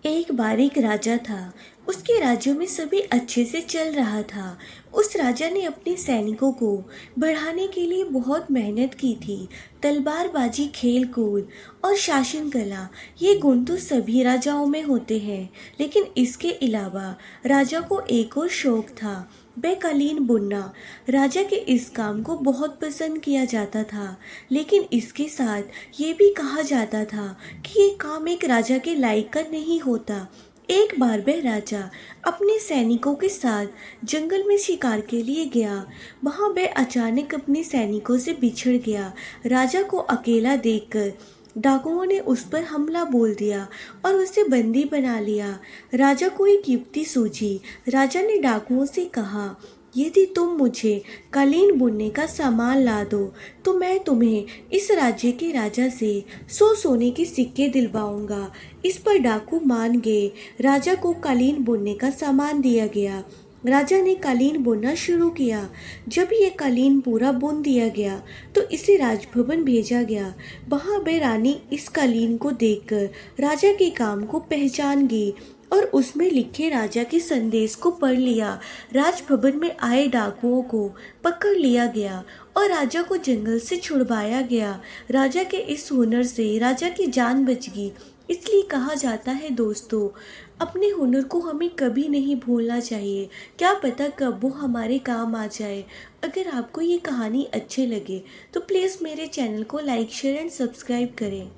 एक बार एक राजा था। उसके राज्य में सभी अच्छे से चल रहा था। उस राजा ने अपने सैनिकों को बढ़ाने के लिए बहुत मेहनत की थी। तलवारबाजी, खेल कूद और शासन कला, ये गुण तो सभी राजाओं में होते हैं। लेकिन इसके अलावा राजा को एक और शौक था, वह कालीन बुनना। राजा के इस काम को बहुत पसंद किया जाता था, लेकिन इसके साथ ये भी कहा जाता था कि ये काम एक राजा के लायक का नहीं होता। एक बार वह राजा अपने सैनिकों के साथ जंगल में शिकार के लिए गया। वहां वह अचानक अपने सैनिकों से बिछड़ गया। राजा को अकेला देखकर डाकुओं ने उस पर हमला बोल दिया और उसे बंदी बना लिया। राजा को एक युक्ति सूझी। राजा ने डाकुओं से कहा, यदि तुम मुझे कालीन बुनने का सामान ला दो तो मैं तुम्हें इस राज्य के राजा से 100 सोने के सिक्के दिलवाऊंगा। इस पर डाकू मान गए। राजा को कालीन बुनने का सामान दिया गया। राजा ने कालीन बुनना शुरू किया। जब ये कालीन पूरा बुन दिया गया तो इसे राजभवन भेजा गया। वहां वह रानी इस कालीन को देखकर राजा के काम को पहचान गई और उसमें लिखे राजा के संदेश को पढ़ लिया। राजभवन में आए डाकुओं को पकड़ लिया गया और राजा को जंगल से छुड़वाया गया। राजा के इस हुनर से राजा की जान बच गई। इसलिए कहा जाता है दोस्तों, अपने हुनर को हमें कभी नहीं भूलना चाहिए। क्या पता कब वो हमारे काम आ जाए। अगर आपको ये कहानी अच्छी लगे तो प्लीज़ मेरे चैनल को लाइक, शेयर एंड सब्सक्राइब करें।